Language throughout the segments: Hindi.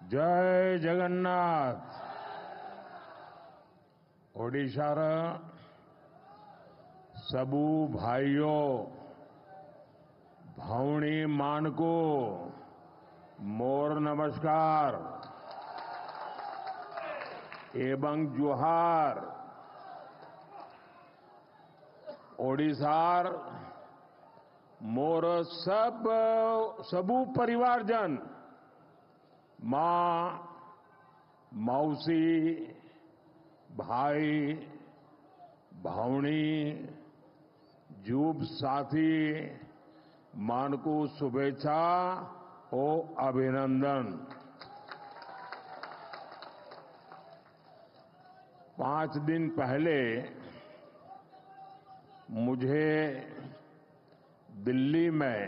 जय जगन्नाथ। ओडिशार सबू भाइयों भौणी मानको मोर नमस्कार एवं जुहार। ओडिशार मोर सबू परिवारजन मां मौसी भाई भौणी जूब साथी मानकू शुभेच्छा ओ अभिनंदन। 5 दिन पहले मुझे दिल्ली में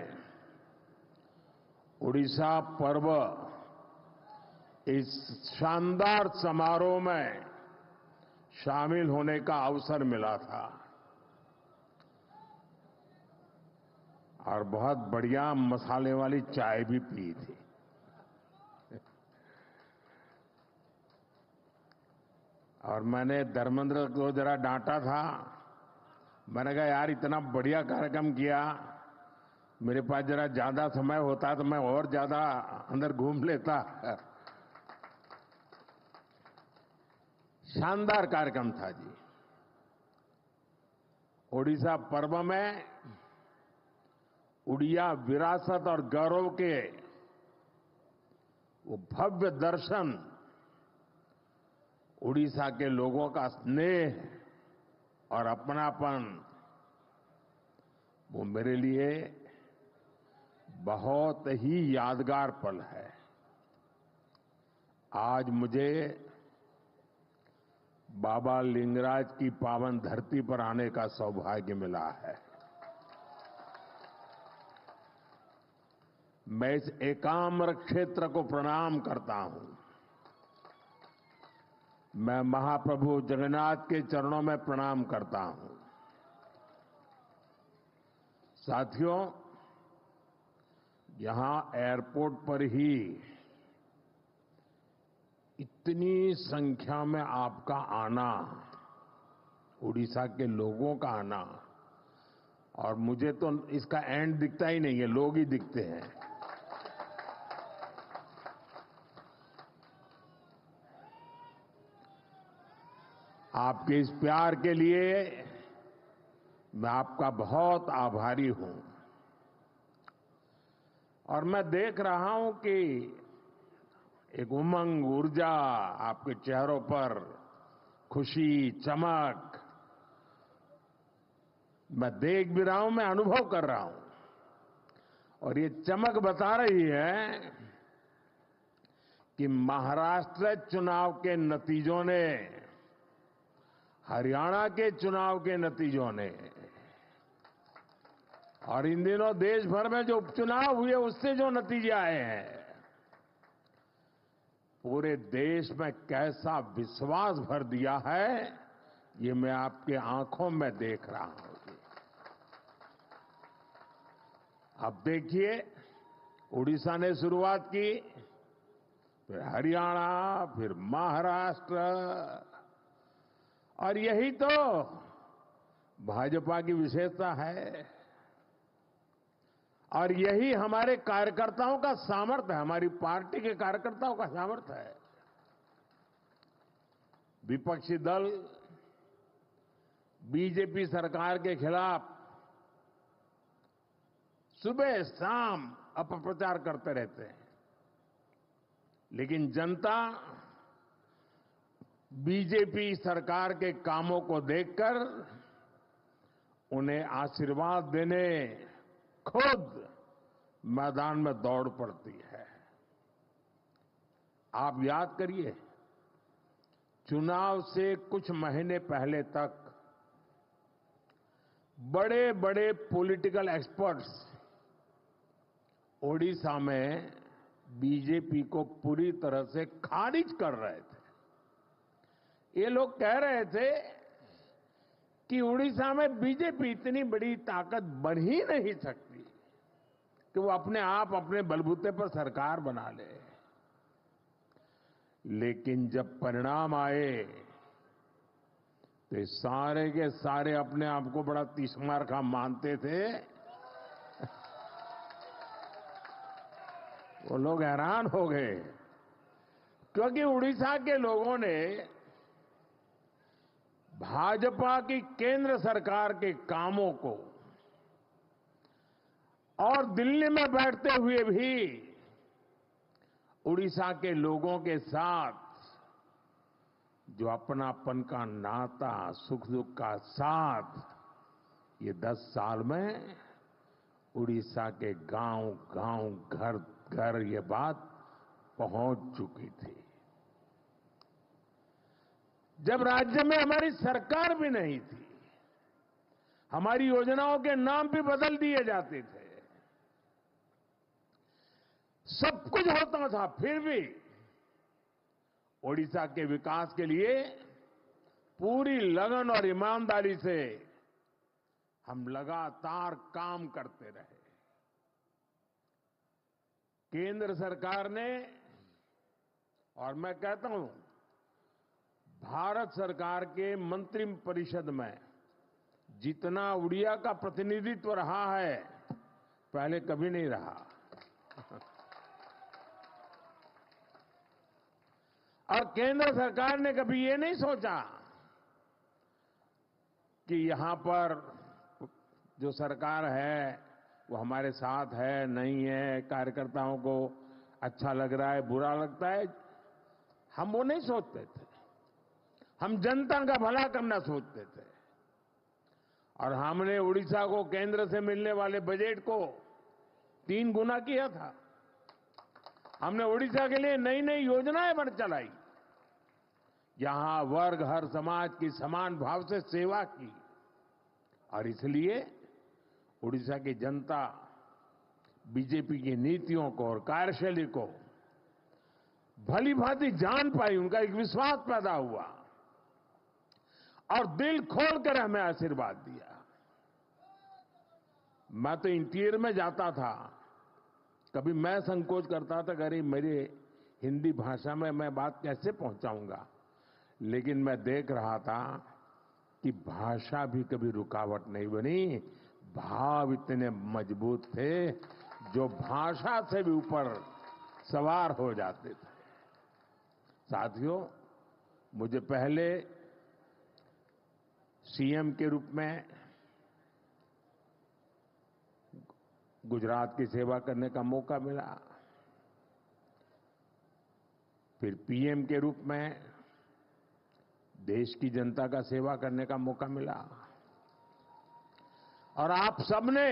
उड़ीसा पर्व इस शानदार समारोह में शामिल होने का अवसर मिला था और बहुत बढ़िया मसाले वाली चाय भी पी थी। और मैंने धर्मेंद्र को जरा डांटा था। मैंने कहा यार इतना बढ़िया कार्यक्रम किया, मेरे पास जरा ज्यादा समय होता तो मैं और ज्यादा अंदर घूम लेता। शानदार कार्यक्रम था जी। ओडिशा पर्व में उड़िया विरासत और गौरव के वो भव्य दर्शन, उड़ीसा के लोगों का स्नेह और अपनापन, वो मेरे लिए बहुत ही यादगार पल है। आज मुझे बाबा लिंगराज की पावन धरती पर आने का सौभाग्य मिला है। मैं इस एकाम्र क्षेत्र को प्रणाम करता हूं। मैं महाप्रभु जगन्नाथ के चरणों में प्रणाम करता हूं। साथियों, यहां एयरपोर्ट पर ही इतनी संख्या में आपका आना, उड़ीसा के लोगों का आना, और मुझे तो इसका एंड दिखता ही नहीं है, लोग ही दिखते हैं। आपके इस प्यार के लिए मैं आपका बहुत आभारी हूं। और मैं देख रहा हूं कि एक उमंग, ऊर्जा आपके चेहरों पर, खुशी, चमक मैं देख भी रहा हूं, मैं अनुभव कर रहा हूं। और ये चमक बता रही है कि महाराष्ट्र चुनाव के नतीजों ने, हरियाणा के चुनाव के नतीजों ने, और इन दिनों देश भर में जो उपचुनाव हुए उससे जो नतीजे आए हैं, पूरे देश में कैसा विश्वास भर दिया है, ये मैं आपके आंखों में देख रहा हूं। अब देखिए, उड़ीसा ने शुरुआत की, फिर हरियाणा, फिर महाराष्ट्र, और यही तो भाजपा की विशेषता है। और यही हमारे कार्यकर्ताओं का सामर्थ्य है, हमारी पार्टी के कार्यकर्ताओं का सामर्थ्य है। विपक्षी दल बीजेपी सरकार के खिलाफ सुबह शाम अपप्रचार करते रहते हैं, लेकिन जनता बीजेपी सरकार के कामों को देखकर उन्हें आशीर्वाद देने खुद मैदान में दौड़ पड़ती है। आप याद करिए, चुनाव से कुछ महीने पहले तक बड़े बड़े पॉलिटिकल एक्सपर्ट्स ओडिशा में बीजेपी को पूरी तरह से खारिज कर रहे थे। ये लोग कह रहे थे कि उड़ीसा में बीजेपी इतनी बड़ी ताकत बन ही नहीं सकती कि वो अपने आप अपने बलबूते पर सरकार बना ले। लेकिन जब परिणाम आए तो सारे के सारे अपने आप को बड़ा तीसमार का मानते थे। वो लोग हैरान हो गए, क्योंकि उड़ीसा के लोगों ने भाजपा की केंद्र सरकार के कामों को और दिल्ली में बैठते हुए भी उड़ीसा के लोगों के साथ जो अपनापन का नाता, सुख दुख का साथ, ये 10 साल में उड़ीसा के गांव गांव, घर घर ये बात पहुंच चुकी थी। जब राज्य में हमारी सरकार भी नहीं थी, हमारी योजनाओं के नाम भी बदल दिए जाते थे, सब कुछ होता था, फिर भी ओडिशा के विकास के लिए पूरी लगन और ईमानदारी से हम लगातार काम करते रहे। केंद्र सरकार ने, और मैं कहता हूं भारत सरकार के मंत्रिपरिषद में जितना उड़िया का प्रतिनिधित्व रहा है, पहले कभी नहीं रहा। और केंद्र सरकार ने कभी ये नहीं सोचा कि यहां पर जो सरकार है वो हमारे साथ है, नहीं है, कार्यकर्ताओं को अच्छा लग रहा है, बुरा लगता है, हम वो नहीं सोचते थे। हम जनता का भला करना सोचते थे। और हमने उड़ीसा को केंद्र से मिलने वाले बजट को 3 गुना किया था। हमने उड़ीसा के लिए नई नई योजनाएं बन चलाई, यहां वर्ग हर समाज की समान भाव से सेवा की। और इसलिए उड़ीसा की जनता बीजेपी की नीतियों को और कार्यशैली को भली भांति जान पाई, उनका एक विश्वास पैदा हुआ और दिल खोलकर हमें आशीर्वाद दिया। मैं तो इंटीरियर में जाता था, कभी मैं संकोच करता था, अरे मेरे हिंदी भाषा में मैं बात कैसे पहुंचाऊंगा, लेकिन मैं देख रहा था कि भाषा भी कभी रुकावट नहीं बनी, भाव इतने मजबूत थे जो भाषा से भी ऊपर सवार हो जाते थे। साथियों, मुझे पहले सीएम के रूप में गुजरात की सेवा करने का मौका मिला, फिर पीएम के रूप में देश की जनता का सेवा करने का मौका मिला, और आप सबने,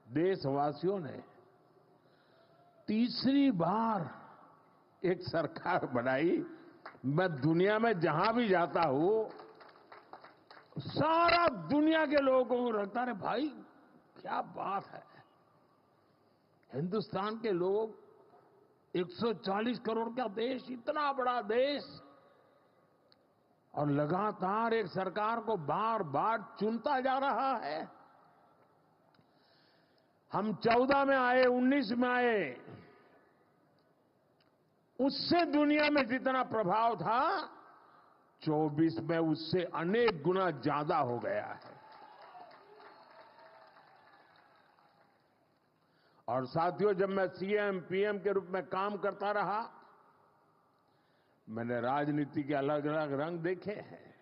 देशवासियों ने तीसरी बार एक सरकार बनाई। मैं दुनिया में जहां भी जाता हूं, सारा दुनिया के लोगों को लगता है भाई क्या बात है, हिंदुस्तान के लोग 140 करोड़ का देश, इतना बड़ा देश, और लगातार एक सरकार को बार बार चुनता जा रहा है। हम 14 में आए, 19 में आए, उससे दुनिया में जितना प्रभाव था 24 में उससे अनेक गुना ज्यादा हो गया है। और साथियों, जब मैं सीएम पीएम के रूप में काम करता रहा, मैंने राजनीति के अलग अलग रंग देखे हैं,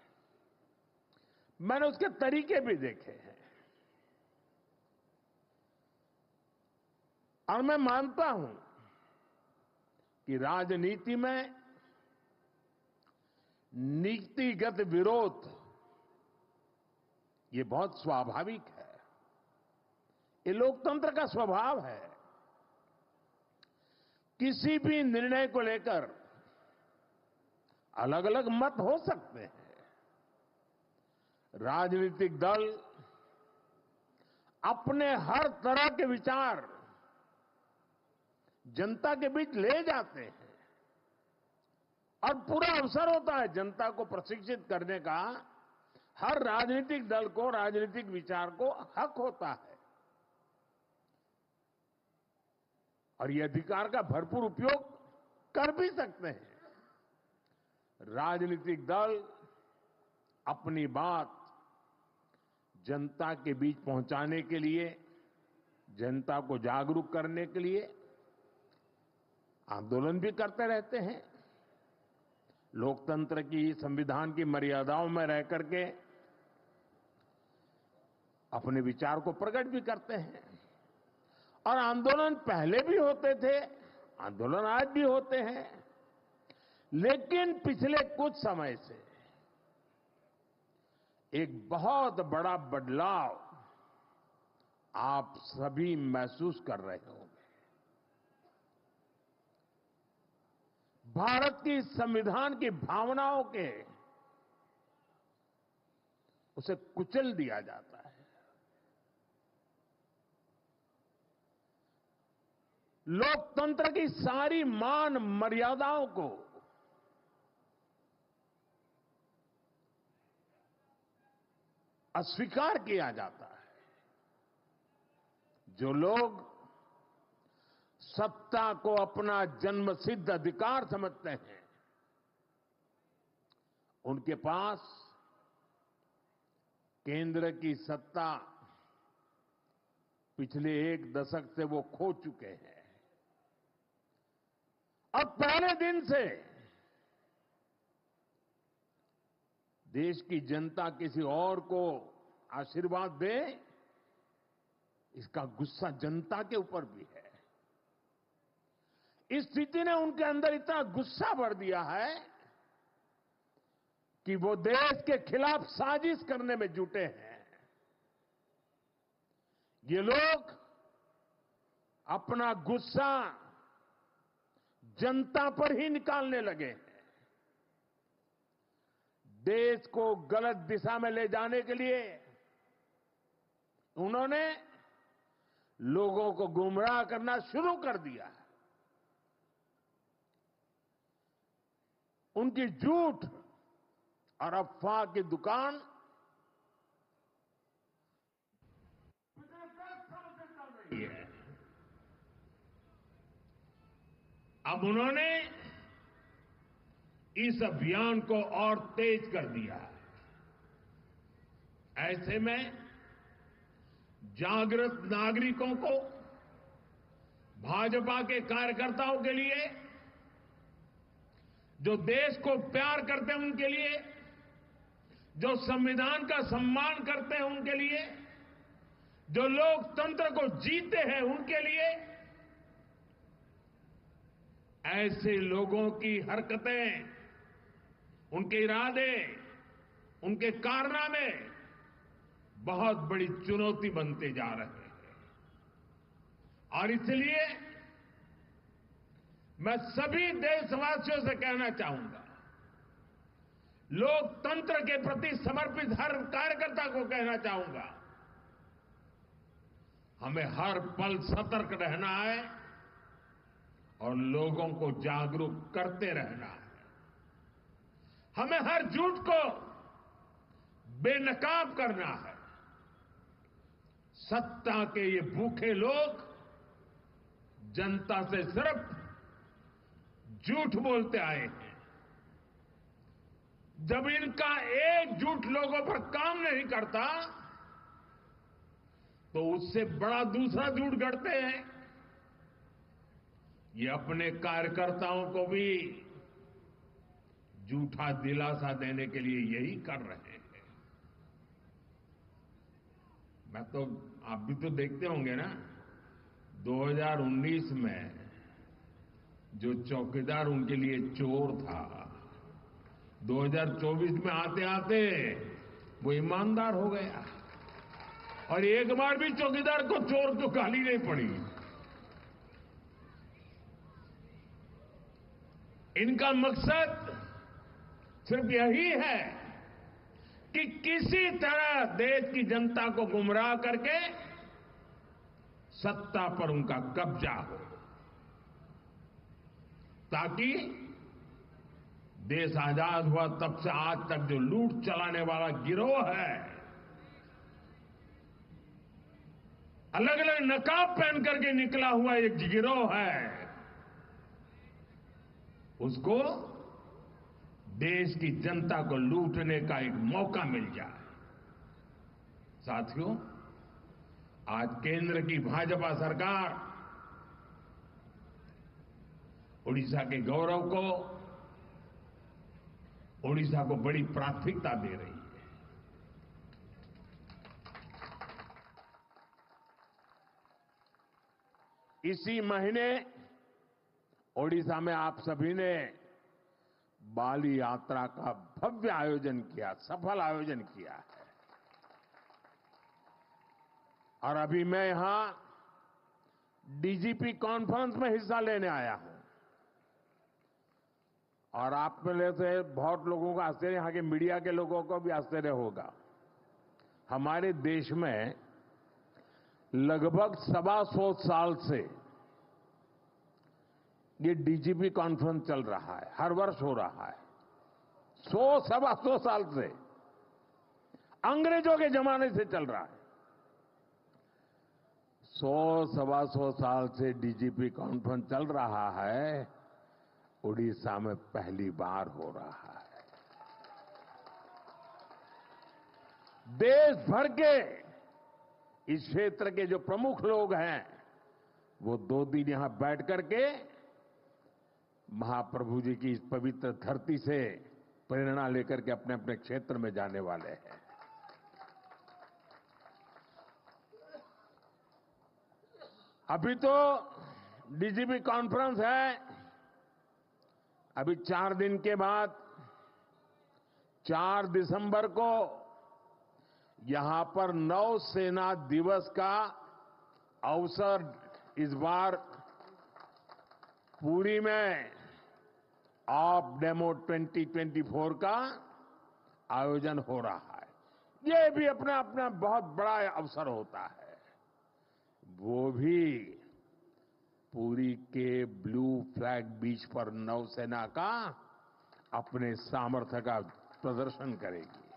मैंने उसके तरीके भी देखे हैं, और मैं मानता हूं कि राजनीति में नीतिगत विरोध ये बहुत स्वाभाविक है, ये लोकतंत्र का स्वभाव है। किसी भी निर्णय को लेकर अलग अलग मत हो सकते हैं। राजनीतिक दल अपने हर तरह के विचार जनता के बीच ले जाते हैं, और पूरा अवसर होता है जनता को प्रशिक्षित करने का। हर राजनीतिक दल को, राजनीतिक विचार को हक होता है, और ये अधिकार का भरपूर उपयोग कर भी सकते हैं। राजनीतिक दल अपनी बात जनता के बीच पहुंचाने के लिए, जनता को जागरूक करने के लिए आंदोलन भी करते रहते हैं। लोकतंत्र की, संविधान की मर्यादाओं में रह करके अपने विचार को प्रकट भी करते हैं। और आंदोलन पहले भी होते थे, आंदोलन आज भी होते हैं, लेकिन पिछले कुछ समय से एक बहुत बड़ा बदलाव आप सभी महसूस कर रहे होंगे। भारत की संविधान की भावनाओं के उसे कुचल दिया जाता है। लोकतंत्र की सारी मान मर्यादाओं को अस्वीकार किया जाता है। जो लोग सत्ता को अपना जन्मसिद्ध अधिकार समझते हैं, उनके पास केंद्र की सत्ता पिछले एक दशक से वो खो चुके हैं। अब पहले दिन से देश की जनता किसी और को आशीर्वाद दे, इसका गुस्सा जनता के ऊपर भी है। इस स्थिति ने उनके अंदर इतना गुस्सा भर दिया है कि वो देश के खिलाफ साजिश करने में जुटे हैं। ये लोग अपना गुस्सा जनता पर ही निकालने लगे हैं। देश को गलत दिशा में ले जाने के लिए उन्होंने लोगों को गुमराह करना शुरू कर दिया है। उनकी झूठ और अफवाह की दुकान पिछले 10 साल से चल रही है। अब उन्होंने इस अभियान को और तेज कर दिया है। ऐसे में जागृत नागरिकों को, भाजपा के कार्यकर्ताओं के लिए, जो देश को प्यार करते हैं उनके लिए, जो संविधान का सम्मान करते हैं उनके लिए, जो लोकतंत्र को जीते हैं उनके लिए, ऐसे लोगों की हरकतें, उनके इरादे, उनके कारनामे बहुत बड़ी चुनौती बनते जा रहे हैं। और इसलिए मैं सभी देशवासियों से कहना चाहूंगा, लोकतंत्र के प्रति समर्पित हर कार्यकर्ता को कहना चाहूंगा, हमें हर पल सतर्क रहना है और लोगों को जागरूक करते रहना है। हमें हर झूठ को बेनकाब करना है। सत्ता के ये भूखे लोग जनता से सिर्फ झूठ बोलते आए हैं। जब इनका एक झूठ लोगों पर काम नहीं करता, तो उससे बड़ा दूसरा झूठ गढ़ते हैं। ये अपने कार्यकर्ताओं को भी झूठा दिलासा देने के लिए यही कर रहे हैं। मैं तो, आप भी तो देखते होंगे ना, 2019 में जो चौकीदार उनके लिए चोर था, 2024 में आते आते वो ईमानदार हो गया और एक बार भी चौकीदार को चोर तो गाली नहीं पड़ी। इनका मकसद सिर्फ यही है कि किसी तरह देश की जनता को गुमराह करके सत्ता पर उनका कब्जा हो, ताकि देश आजाद हुआ तब से आज तक जो लूट चलाने वाला गिरोह है, अलग अलग नकाब पहन करके निकला हुआ एक गिरोह है, उसको देश की जनता को लूटने का एक मौका मिल जाए। साथियों, आज केंद्र की भाजपा सरकार उड़ीसा के गौरव को, उड़ीसा को बड़ी प्राथमिकता दे रही है। इसी महीने ओडिशा में आप सभी ने बाली यात्रा का भव्य आयोजन किया, सफल आयोजन किया है। और अभी मैं यहां डीजीपी कॉन्फ्रेंस में हिस्सा लेने आया हूं। और आप में से बहुत लोगों को आश्चर्य, यहां के मीडिया के लोगों को भी आश्चर्य होगा। हमारे देश में लगभग 125 साल से ये डीजीपी कॉन्फ्रेंस चल रहा है, हर वर्ष हो रहा है। 125 साल से, अंग्रेजों के जमाने से चल रहा है। 125 साल से डीजीपी कॉन्फ्रेंस चल रहा है, उड़ीसा में पहली बार हो रहा है। देश भर के इस क्षेत्र के जो प्रमुख लोग हैं, वो 2 दिन यहां बैठ करके महाप्रभु जी की इस पवित्र धरती से प्रेरणा लेकर के अपने अपने क्षेत्र में जाने वाले हैं। अभी तो डीजीपी कॉन्फ्रेंस है, अभी 4 दिन के बाद 4 दिसंबर को यहां पर नौसेना दिवस का अवसर इस बार पुरी में ऑफ डेमो 2024 का आयोजन हो रहा है। ये भी अपना अपना बहुत बड़ा अवसर होता है। वो भी पुरी के ब्लू फ्लैग बीच पर नौसेना का अपने सामर्थ्य का प्रदर्शन करेगी।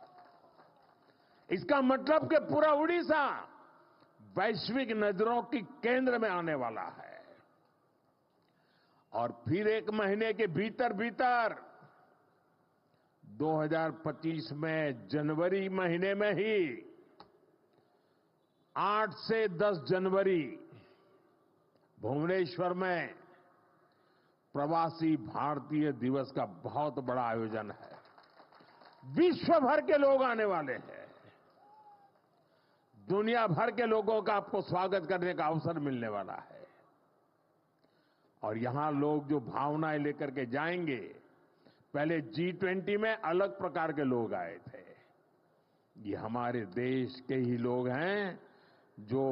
इसका मतलब कि पूरा उड़ीसा वैश्विक नजरों की केंद्र में आने वाला है। और फिर 1 महीने के भीतर भीतर 2025 में जनवरी महीने में ही 8 से 10 जनवरी भुवनेश्वर में प्रवासी भारतीय दिवस का बहुत बड़ा आयोजन है। विश्व भर के लोग आने वाले हैं। दुनिया भर के लोगों का आपको स्वागत करने का अवसर मिलने वाला है। और यहां लोग जो भावनाएं लेकर के जाएंगे, पहले G20 में अलग प्रकार के लोग आए थे। ये हमारे देश के ही लोग हैं जो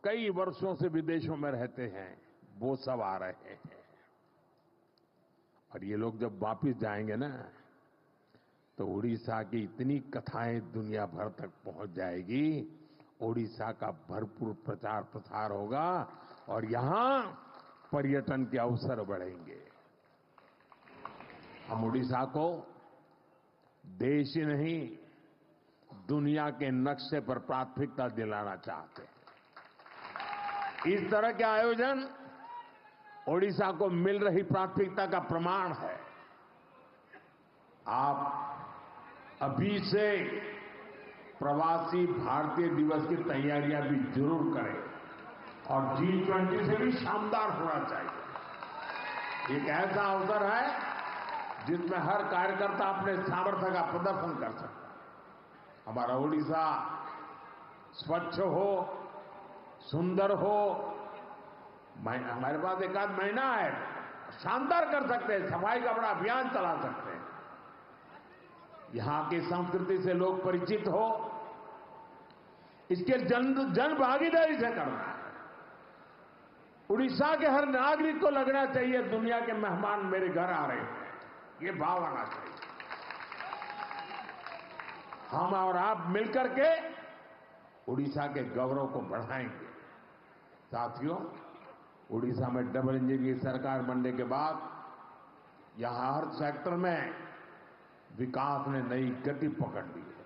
कई वर्षों से विदेशों में रहते हैं, वो सब आ रहे हैं। और ये लोग जब वापस जाएंगे ना, तो उड़ीसा की इतनी कथाएं दुनिया भर तक पहुंच जाएगी। उड़ीसा का भरपूर प्रचार प्रसार होगा और यहां पर्यटन के अवसर बढ़ेंगे। हम उड़ीसा को देश ही नहीं, दुनिया के नक्शे पर प्राथमिकता दिलाना चाहते हैं। इस तरह के आयोजन उड़ीसा को मिल रही प्राथमिकता का प्रमाण है। आप अभी से प्रवासी भारतीय दिवस की तैयारियां भी जरूर करें और G20 से भी शानदार होना चाहिए। एक ऐसा अवसर है जिसमें हर कार्यकर्ता अपने सामर्थ्य का प्रदर्शन कर सकता है। हमारा उड़ीसा स्वच्छ हो, सुंदर हो, हमारे पास 1 आध महीना है, शानदार कर सकते हैं, सफाई का बड़ा अभियान चला सकते हैं। यहां की संस्कृति से लोग परिचित हो, इसके जन भागीदारी से करना है। उड़ीसा के हर नागरिक को लगना चाहिए दुनिया के मेहमान मेरे घर आ रहे हैं, ये भाव आना चाहिए। हम और आप मिलकर के उड़ीसा के गौरव को बढ़ाएंगे। साथियों, उड़ीसा में डबल इंजन की सरकार बनने के बाद यहां हर सेक्टर में विकास ने नई गति पकड़ ली है।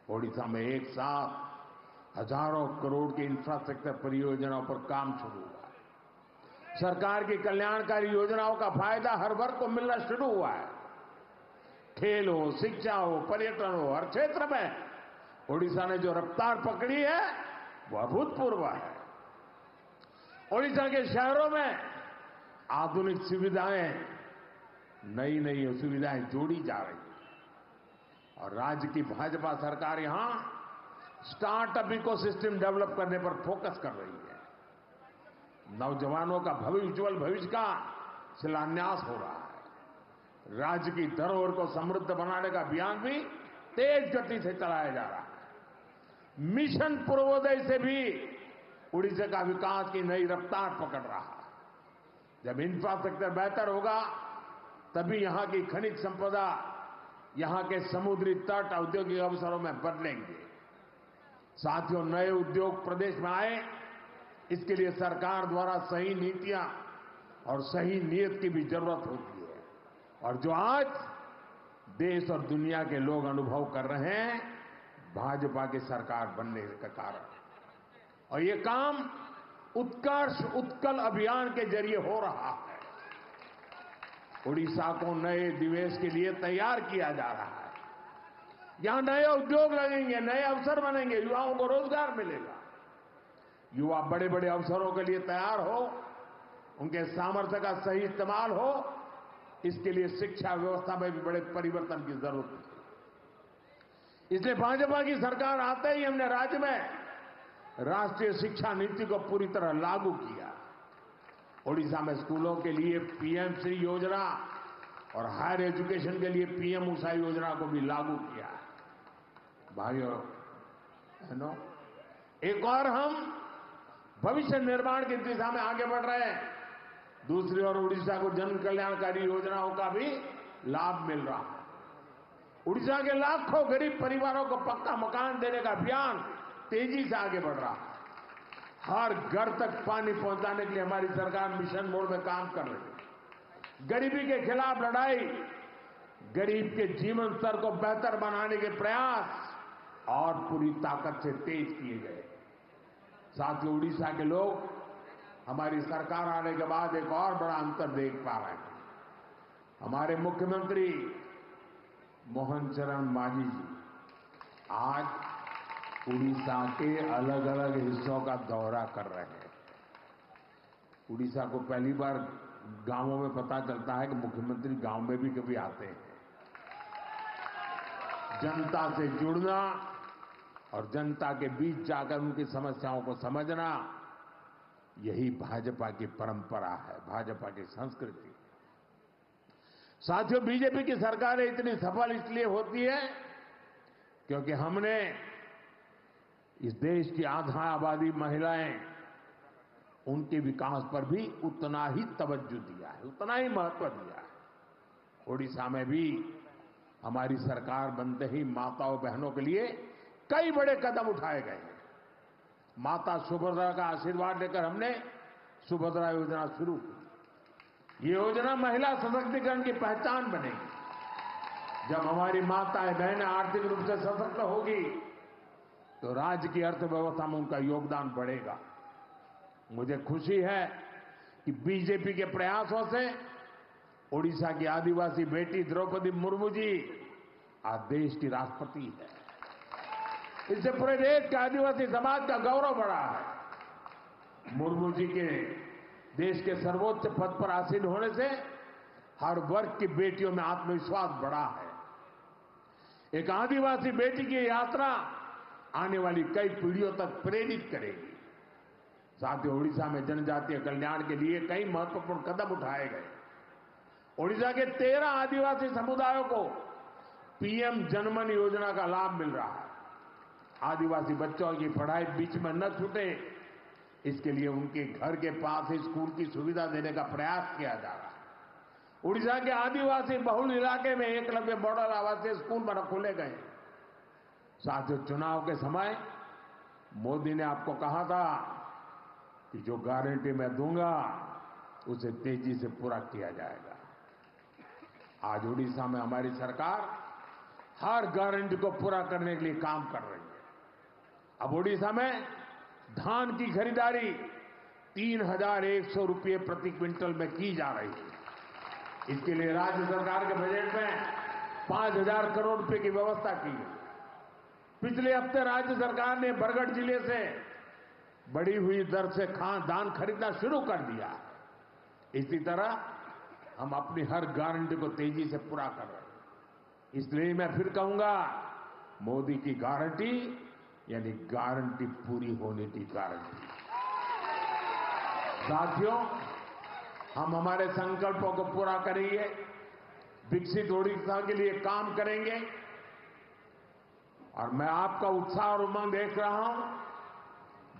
उड़ीसा में एक साथ हजारों करोड़ की इंफ्रास्ट्रक्चर परियोजनाओं पर काम शुरू हुआ है। सरकार की कल्याणकारी योजनाओं का फायदा हर वर्ग को मिलना शुरू हुआ है। खेल हो, शिक्षा हो, पर्यटन हो, हर क्षेत्र में ओडिशा ने जो रफ्तार पकड़ी है वो अभूतपूर्व है। ओडिशा के शहरों में आधुनिक सुविधाएं, नई नई सुविधाएं जोड़ी जा रही है और राज्य की भाजपा सरकार यहां स्टार्टअप इकोसिस्टम डेवलप करने पर फोकस कर रही है। नौजवानों का उज्जवल भविष्य का शिलान्यास हो रहा है। राज्य की धरोहर को समृद्ध बनाने का अभियान भी तेज गति से चलाया जा रहा है। मिशन पूर्वोदय से भी उड़ीसा का विकास की नई रफ्तार पकड़ रहा है। जब इंफ्रास्ट्रक्चर बेहतर होगा तभी यहां की खनिज संपदा, यहां के समुद्री तट औद्योगिक अवसरों में बदलेंगे। साथियों, नए उद्योग प्रदेश में आए, इसके लिए सरकार द्वारा सही नीतियां और सही नीयत की भी जरूरत होती है और जो आज देश और दुनिया के लोग अनुभव कर रहे हैं भाजपा की सरकार बनने के कारण। और ये काम उत्कर्ष उत्कल अभियान के जरिए हो रहा है। उड़ीसा को नए निवेश के लिए तैयार किया जा रहा है। यहां नए उद्योग लगेंगे, नए अवसर बनेंगे, युवाओं को रोजगार मिलेगा। युवा बड़े बड़े अवसरों के लिए तैयार हो, उनके सामर्थ्य का सही इस्तेमाल हो, इसके लिए शिक्षा व्यवस्था में भी बड़े परिवर्तन की जरूरत है। इसलिए भाजपा की सरकार आते ही हमने राज्य में राष्ट्रीय शिक्षा नीति को पूरी तरह लागू किया। ओडिशा में स्कूलों के लिए पीएम श्री योजना और हायर एजुकेशन के लिए पीएम उषा योजना को भी लागू किया। भाइयों बहनों, एक और हम भविष्य निर्माण की दिशा में आगे बढ़ रहे हैं। दूसरी ओर उड़ीसा को जन कल्याणकारी योजनाओं का भी लाभ मिल रहा है। उड़ीसा के लाखों गरीब परिवारों को पक्का मकान देने का अभियान तेजी से आगे बढ़ रहा है। हर घर तक पानी पहुंचाने के लिए हमारी सरकार मिशन मोड में काम कर रही है। गरीबी के खिलाफ लड़ाई, गरीब के जीवन स्तर को बेहतर बनाने के प्रयास और पूरी ताकत से तेज किए गए। साथियों, उड़ीसा के लोग हमारी सरकार आने के बाद एक और बड़ा अंतर देख पा रहे हैं। हमारे मुख्यमंत्री मोहन चरण मांझी जी आज उड़ीसा के अलग अलग हिस्सों का दौरा कर रहे हैं। उड़ीसा को पहली बार गांवों में पता चलता है कि मुख्यमंत्री गांव में भी कभी आते हैं। जनता से जुड़ना और जनता के बीच जाकर उनकी समस्याओं को समझना, यही भाजपा की परंपरा है, भाजपा की संस्कृति। साथियों, बीजेपी की सरकारें इतनी सफल इसलिए होती है क्योंकि हमने इस देश की आधा आबादी महिलाएं, उनके विकास पर भी उतना ही तवज्जो दिया है, उतना ही महत्व दिया है। ओडिशा में भी हमारी सरकार बनते ही माताओं बहनों के लिए कई बड़े कदम उठाए गए हैं। माता सुभद्रा का आशीर्वाद लेकर हमने सुभद्रा योजना शुरू की। ये योजना महिला सशक्तिकरण की पहचान बनेगी। जब हमारी माताएं बहनें आर्थिक रूप से सशक्त होगी तो राज्य की अर्थव्यवस्था में उनका योगदान बढ़ेगा। मुझे खुशी है कि बीजेपी के प्रयासों से ओडिशा की आदिवासी बेटी द्रौपदी मुर्मू जी आज देश की राष्ट्रपति है। इससे पूरे देश के आदिवासी समाज का गौरव बढ़ा है। मुर्मू जी के देश के सर्वोच्च पद पर आसीन होने से हर वर्ग की बेटियों में आत्मविश्वास बढ़ा है। एक आदिवासी बेटी की यात्रा आने वाली कई पीढ़ियों तक प्रेरित करेगी। साथियों, ओडिशा में जनजातीय कल्याण के लिए कई महत्वपूर्ण कदम उठाए गए। ओडिशा के 13 आदिवासी समुदायों को पीएम जनमन योजना का लाभ मिल रहा है। आदिवासी बच्चों की पढ़ाई बीच में न छूटे, इसके लिए उनके घर के पास ही स्कूल की सुविधा देने का प्रयास किया जा रहा है। उड़ीसा के आदिवासी बहुल इलाके में एकलव्य मॉडल आवासीय स्कूल खोले गए। साथियों, चुनाव के समय मोदी ने आपको कहा था कि जो गारंटी मैं दूंगा उसे तेजी से पूरा किया जाएगा। आज उड़ीसा में हमारी सरकार हर गारंटी को पूरा करने के लिए काम कर रही है। अब ओडिशा में धान की खरीदारी 3,100 रुपये प्रति क्विंटल में की जा रही है। इसके लिए राज्य सरकार के बजट में 5,000 करोड़ रुपए की व्यवस्था की गई। पिछले हफ्ते राज्य सरकार ने बरगढ़ जिले से बढ़ी हुई दर से धान खरीदना शुरू कर दिया। इसी तरह हम अपनी हर गारंटी को तेजी से पूरा कर रहे हैं। इसलिए मैं फिर कहूंगा, मोदी की गारंटी यानी गारंटी पूरी होने की गारंटी। साथियों, हम हमारे संकल्पों को पूरा करेंगे, विकसित ओडिशा के लिए काम करेंगे और मैं आपका उत्साह और उमंग देख रहा हूं।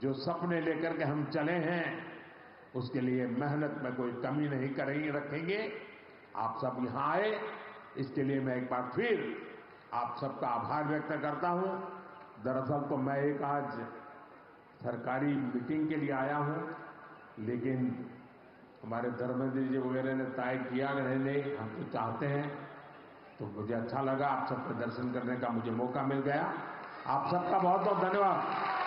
जो सपने लेकर के हम चले हैं उसके लिए मेहनत में कोई कमी नहीं करेंगे, रखेंगे। आप सब यहां आए, इसके लिए मैं एक बार फिर आप सबका आभार व्यक्त करता हूं। दरअसल तो मैं एक आज सरकारी मीटिंग के लिए आया हूं, लेकिन हमारे धर्मेंद्र जी वगैरह ने तय किया नहीं, हम तो चाहते हैं, तो मुझे अच्छा लगा। आप सबके दर्शन करने का मुझे मौका मिल गया। आप सबका बहुत बहुत धन्यवाद।